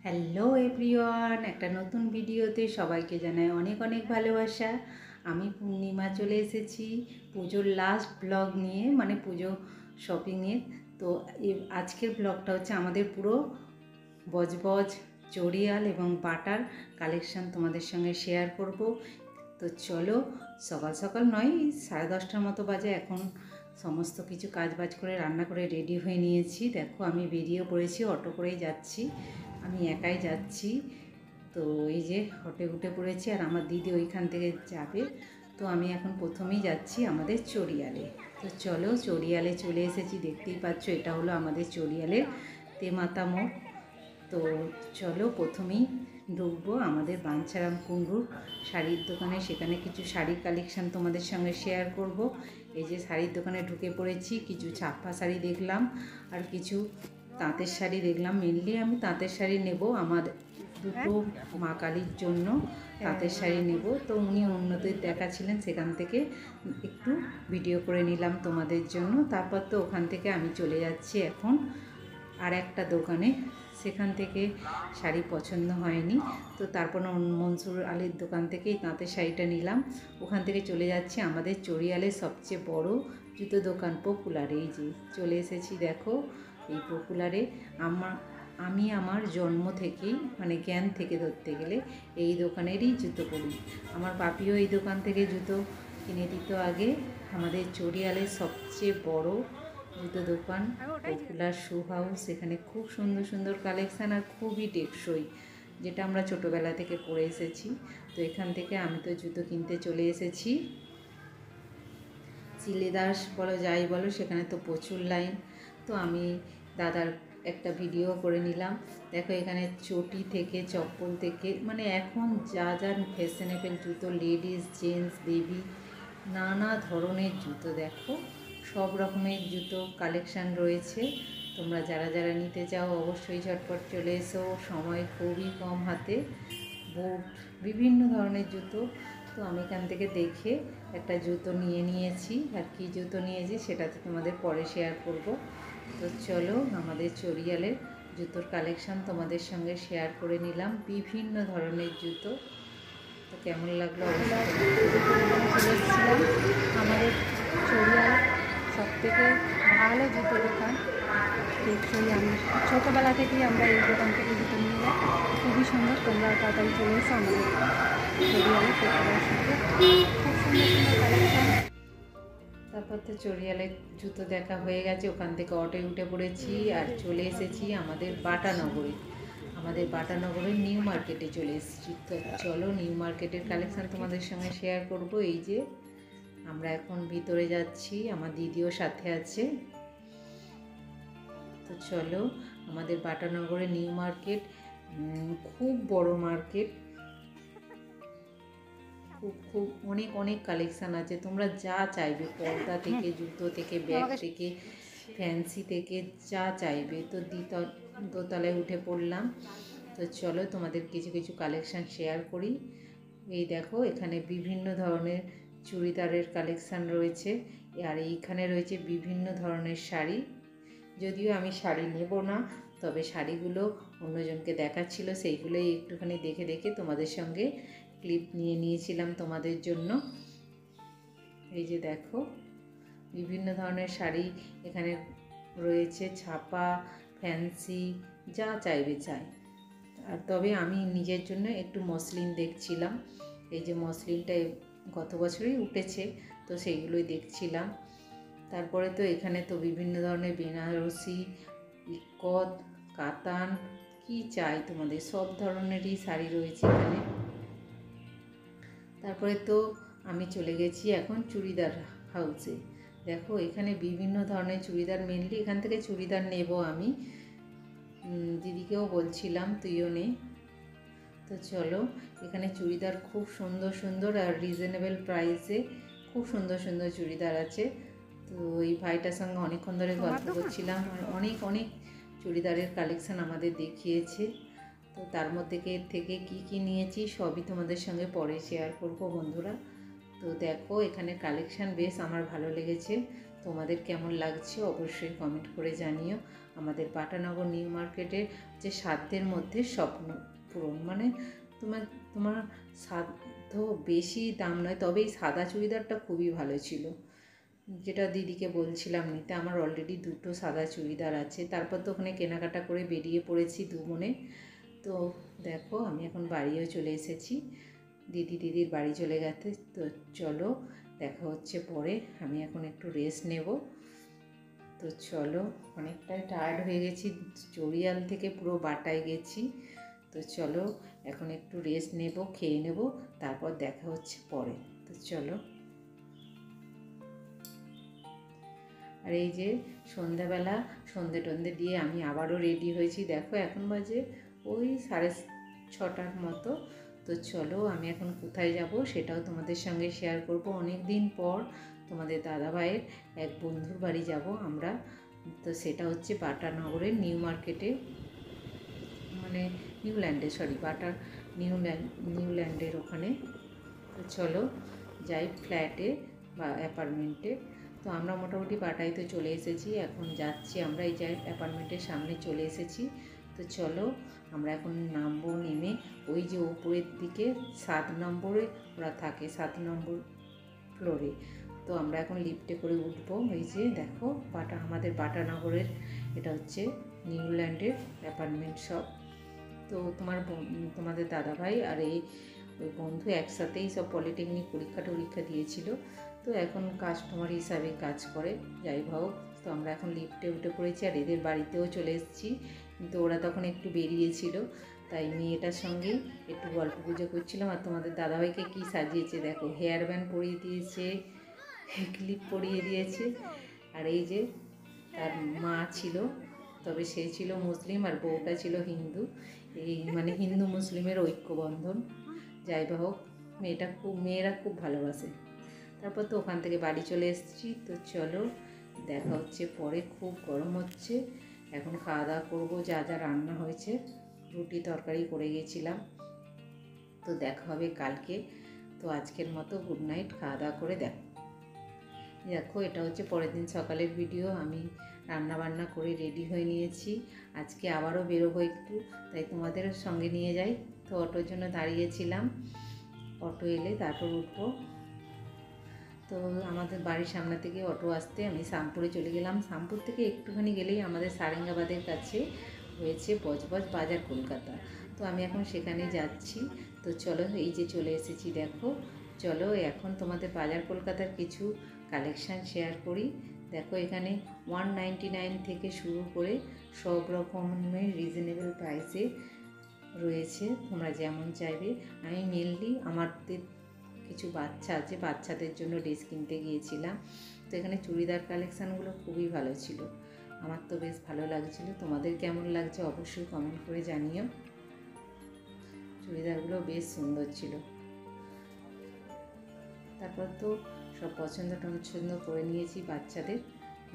Hello everyone, একটা নতুন ভিডিওতে সবাইকে জানাই অনেক অনেক ভালোবাসা। আমি পূর্ণিমা চলে এসেছি পুজোর লাস্ট ব্লগ নিয়ে, মানে পুজো শপিংয়ের। তো আজকের ব্লগটা হচ্ছে আমাদের পুরো বজবজ, চড়িয়াল এবং বাটার কালেকশান তোমাদের সঙ্গে শেয়ার করব। তো চলো, সকাল সকাল নয়, 10:30টার মতো বাজে এখন। সমস্ত কিছু কাজবাজ করে রান্না করে রেডি হয়ে নিয়েছি। দেখো আমি বেরিয়ে পড়েছি, অটো করেই যাচ্ছি, আমি একাই যাচ্ছি। তো এই যে অটো উঠে পড়েছি, আর আমার দিদি ওইখান থেকে যাবে। তো আমি এখন প্রথমেই যাচ্ছি আমাদের চড়িয়ালে। তো চলো, চড়িয়ালে চলে এসেছি, দেখতেই পাচ্ছ এটা হলো আমাদের চড়িয়ালের তেমাতা মোড়। তো চলো প্রথমেই ঢুকবো আমাদের বাঞ্ছারাম কুণ্ডুর শাড়ির দোকানে, সেখানে কিছু শাড়ির কালেকশান তোমাদের সঙ্গে শেয়ার করব। এই যে শাড়ির দোকানে ঢুকে পড়েছি, কিছু ছাপা শাড়ি দেখলাম আর কিছু তাঁতের শাড়ি দেখলাম। মেনলি আমি তাঁতের শাড়ি নেব, আমার দুটো মা কালীর জন্য তাঁতের শাড়ি নেব। তো উনি অন্যদের দেখাচ্ছিলেন, সেখান থেকে একটু ভিডিও করে নিলাম তোমাদের জন্য। তারপর তো ওখান থেকে আমি চলে যাচ্ছি এখন আর একটা দোকানে, সেখান থেকে শাড়ি পছন্দ হয়নি। তো তারপর মনসুর আলীর দোকান থেকেই তাঁতের শাড়িটা নিলাম। ওখান থেকে চলে যাচ্ছি আমাদের চড়িয়ালের সবচেয়ে বড় জুতো দোকান পপুলার। এই যে চলে এসেছি, দেখো এই পপুলারে। আমি আমার জন্ম থেকেই, মানে জ্ঞান থেকে ধরতে গেলে, এই দোকানেরই জুতো পরি। আমার বাপিও এই দোকান থেকে জুতো কিনে দিত আগে। আমাদের চড়িয়ালের সবচেয়ে বড় জুতো দোকান পপুলার শু হাউস। এখানে খুব সুন্দর সুন্দর কালেকশান আর খুবই টেকসই, যেটা আমরা ছোটোবেলা থেকে পরে এসেছি। তো এখান থেকে আমি তো জুতো কিনতে চলে এসেছি। চিলেদাস বলো যাই বলো, সেখানে তো প্রচুর লাইন। তো আমি দাদার একটা ভিডিও করে নিলাম। দেখো এখানে চটি থেকে চপ্পল থেকে, মানে এখন যা যা ফ্যাশনেবল জুতো, লেডিস, জেন্টস, বেবি, নানা ধরনের জুতো, দেখো সব রকমের জুতো কালেকশান রয়েছে। তোমরা যারা যারা নিতে চাও অবশ্যই ঝটপট চলে এসো, সময় খুবই কম হাতে। বুট, বিভিন্ন ধরনের জুতো। তো আমি এখান থেকে দেখে একটা জুতো নিয়েছি, আর কি জুতো নিয়েছি সেটা তো তোমাদের পরে শেয়ার করব। তো চলো, আমাদের চড়িয়ালের জুতোর কালেকশান তোমাদের সঙ্গে শেয়ার করে নিলাম, বিভিন্ন ধরনের জুতো। তো কেমন লাগলো অবশ্যই চলে এসেছিলাম আমাদের চড়িয়াল সবথেকে ভালো জুতো দোকান। দেখছই, আমি ছোটোবেলা থেকেই আমরা এই দোকান থেকে জুতো নিয়ে যাই, খুবই সুন্দর। তোমরা তাড়াতাড়ি চলে এসো আমাদের চড়িয়ালে পপুলার সাথে, খুব সুন্দর সুন্দর কালেকশান। তারপর তো চড়িয়ালের জুতো দেখা হয়ে গেছে, ওখান থেকে অটোয় উঠে পড়েছি আর চলে এসেছি আমাদের বাটানগরে। আমাদের বাটানগরের নিউ মার্কেটে চলে এসেছি। তো চলো নিউ মার্কেটের কালেকশান তোমাদের সঙ্গে শেয়ার করব। এই যে আমরা এখন ভিতরে যাচ্ছি, আমার দিদিও সাথে আছে। তো চলো, আমাদের বাটানগরের নিউ মার্কেট খুব বড় মার্কেট, খুব খুব অনেক অনেক কালেকশান আছে। তোমরা যা চাইবে, পর্দা থেকে, জুতো থেকে, ব্যাগ থেকে, ফ্যান্সি থেকে, যা চাইবে। তো দোতলায় উঠে পড়লাম। তো চলো তোমাদের কিছু কিছু কালেকশান শেয়ার করি। এই দেখো এখানে বিভিন্ন ধরনের চুড়িদারের কালেকশান রয়েছে, আর এইখানে রয়েছে বিভিন্ন ধরনের শাড়ি। যদিও আমি শাড়ি নেব না, তবে শাড়িগুলো অন্যজনকে দেখাচ্ছিল, সেইগুলোই একটুখানি দেখে দেখে তোমাদের সঙ্গে ক্লিপ নিয়ে নিয়েছিলাম তোমাদের জন্য। এই যে দেখো বিভিন্ন ধরনের শাড়ি এখানে রয়েছে, ছাপা, ফ্যান্সি, যা চাইবে চাই। আর তবে আমি নিজের জন্য একটু মসলিন দেখছিলাম। এই যে মসলিনটা গত বছরই উঠেছে, তো সেইগুলোই দেখছিলাম। তারপরে তো এখানে তো বিভিন্ন ধরনের বেনারসি, ইকত, কাতান, কি চাই তোমাদের, সব ধরনেরই শাড়ি রয়েছে এখানে। তারপরে তো আমি চলে গেছি এখন চুড়িদার হাউসে। দেখো এখানে বিভিন্ন ধরনের চুড়িদার, মেনলি এখান থেকে চুড়িদার নেব আমি। দিদিকেও বলছিলাম তুইও নে। তো চলো, এখানে চুড়িদার খুব সুন্দর সুন্দর আর রিজনেবল প্রাইসে খুব সুন্দর সুন্দর চুড়িদার আছে। তো এই ভাইটার সঙ্গে অনেকক্ষণ ধরে গল্প করছিলাম, আর অনেক অনেক চুড়িদারের কালেকশান আমাদের দেখিয়েছে। তো তার মধ্যে থেকে কি নিয়েছি সবই তোমাদের সঙ্গে পরে শেয়ার করব বন্ধুরা। তো দেখো এখানে কালেকশান বেশ আমার ভালো লেগেছে। তো তোমাদের কেমন লাগছে অবশ্যই কমেন্ট করে জানিও। আমাদের বাটানগর নিউ মার্কেটের যে সাধ্যের মধ্যে স্বপ্ন পূরণ, মানে তোমার তোমার সাধ্য বেশি দাম নয়, তবে এই সাদা চুড়িদারটা খুবই ভালো ছিল, যেটা দিদিকে বলছিলাম নিতে। আমার অলরেডি দুটো সাদা চুড়িদার আছে। তারপর তো ওখানে কেনাকাটা করে বেরিয়ে পড়েছি দু বোনে। তো দেখো আমি এখন বাড়িও চলে এসেছি, দিদির বাড়ি চলে গেছে। তো চলো দেখা হচ্ছে পরে, আমি এখন একটু রেস্ট নেব। তো চলো, অনেকটাই টায়ার্ড হয়ে গেছি, চড়িয়াল থেকে পুরো বাটায় গেছি। তো চলো এখন একটু রেস্ট নেব, খেয়ে নেব, তারপর দেখা হচ্ছে পরে। তো চলো। আর এই যে সন্ধ্যাবেলা সন্ধে টন্ধে দিয়ে আমি আবারও রেডি হয়েছি। দেখো এখন বাজে ওই 6:30 মতো। তো চলো আমি এখন কোথায় যাব সেটাও তোমাদের সঙ্গে শেয়ার করব। অনেক দিন পর তোমাদের দাদাভাইয়ের এক বন্ধুর বাড়ি যাব আমরা। তো সেটা হচ্ছে বাটানগরের নিউ মার্কেটে, মানে নিউল্যান্ডে, বাটার নিউল্যান্ডের ওখানে। তো চলো যাই ফ্ল্যাটে বা অ্যাপার্টমেন্টে। তো আমরা মোটামুটি বাটায় তো চলে এসেছি, এখন যাচ্ছি আমরা। এই যে অ্যাপার্টমেন্টের সামনে চলে এসেছি। তো চলো আমরা এখন নামবো, নেমে ওই যে উপরের দিকে 7 নম্বরে ওরা থাকে, 7 নম্বর ফ্লোরে। তো আমরা এখন লিফটে করে উঠবো। এই যে দেখো আমাদের বাটানগরের এটা হচ্ছে নিউল্যান্ডের অ্যাপার্টমেন্ট সব। তো তোমাদের দাদাভাই আর ওই বন্ধু একসাথেই সব পলিটেকনিক পরীক্ষা দিয়েছিল। তো এখন কাস্টমার হিসাবে কাজ করে, যাই হোক। তো আমরা এখন লিফটে উঠে পড়েছি আর এদের বাড়িতেও চলে এসেছি। কিন্তু ওরা তখন একটু বেরিয়েছিল, তাই মেয়েটার সঙ্গে একটু গল্প গুজো করছিলাম। আর তোমাদের দাদাভাইকে কি সাজিয়েছে দেখো, হেয়ার ব্যান্ড পরিয়ে দিয়েছে, ক্লিপ পরিয়ে দিয়েছে। আর এই যে তার মা ছিল, তবে সে ছিল মুসলিম আর বউটা ছিল হিন্দু। এই মানে হিন্দু মুসলিমের ঐক্যবন্ধন। যাই হোক, মেয়েরা খুব ভালোবাসে। তারপর তো ওখান থেকে বাড়ি চলে এসেছি। তো চলো দেখা হচ্ছে পরে। খুব গরম হচ্ছে, এখন খাওয়া দাওয়া করবো। যা যা রান্না হয়েছে, রুটি তরকারি করে গেছিলাম। তো দেখা হবে কালকে। তো আজকের মতো গুড নাইট, খাওয়া দাওয়া করে দেখো এটা হচ্ছে পরের দিন সকালের ভিডিও। আমি রান্না বান্না করে রেডি হয়ে নিয়েছি। আজকে আবারও বেরোবো একটু, তাই তোমাদের সঙ্গে নিয়ে যাই। তো অটোর জন্য দাঁড়িয়েছিলাম, অটো এলে তারপর উঠবো। তো আমাদের বাড়ির সামনে থেকে অটো আসতে আমি শামপুরে চলে গেলাম। শামপুর থেকে একটুখানি গেলেই আমাদের সারেঙ্গাবাদের কাছে হয়েছে বজবজ বাজার কলকাতা। তো আমি এখন সেখানে যাচ্ছি। তো চলো এই যে চলে এসেছি দেখো। চলো এখন তোমাদের বাজার কলকাতার কিছু কালেকশান শেয়ার করি। দেখো এখানে 199 থেকে শুরু করে সব রকমের রিজনেবল প্রাইসে রয়েছে, তোমরা যেমন চাইবে। আমি মেনলি আমাদের কিছু বাচ্চা আছে, বাচ্চাদের জন্য ড্রেস কিনতে গিয়েছিলাম। তো এখানে চুড়িদার কালেকশানগুলো খুবই ভালো ছিল, আমার তো বেশ ভালো লাগছিলো। তোমাদের কেমন লাগছে অবশ্যই কমেন্ট করে জানিও। চুড়িদারগুলো বেশ সুন্দর ছিল। তারপর তো সব পছন্দ করে নিয়েছি বাচ্চাদের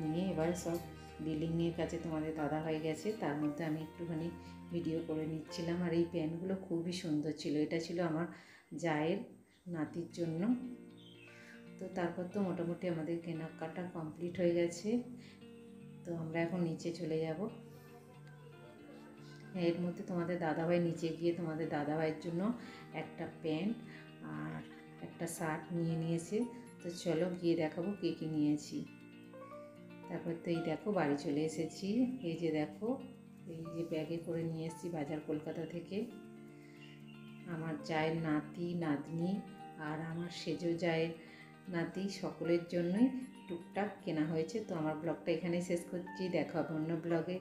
নিয়ে। এবার সব বিলিংয়ের কাছে তোমাদের দাদা হয়ে গেছে, তার মধ্যে আমি একটুখানি ভিডিও করে নিচ্ছিলাম। আর এই প্যান্টগুলো খুবই সুন্দর ছিল, এটা ছিল আমার জায়ের নাতির জন্য। তো তারপর তো মোটামুটি আমাদের কেনাকাটা কমপ্লিট হয়ে গেছে। তো আমরা এখন নিচে চলে যাব। এর মধ্যে তোমাদের দাদাভাই নিচে গিয়ে তোমাদের দাদাভাইয়ের জন্য একটা প্যান্ট আর একটা শার্ট নিয়ে নিয়েছে। তো চলো গিয়ে দেখাবো কে কী নিয়েছি। তারপর তো এই দেখো বাড়ি চলে এসেছি। এই যে দেখো, এই যে ব্যাগে করে নিয়ে এসেছি বাজার কলকাতা থেকে। আমার জায়ের নাতি নাতনি আর আমার সেজো জায়ের নাতি সকলের জন্যই টুকটাক কেনা হয়েছে। তো আমার ব্লগটা এখানেই শেষ করছি, দেখা হবে অন্য ব্লগে।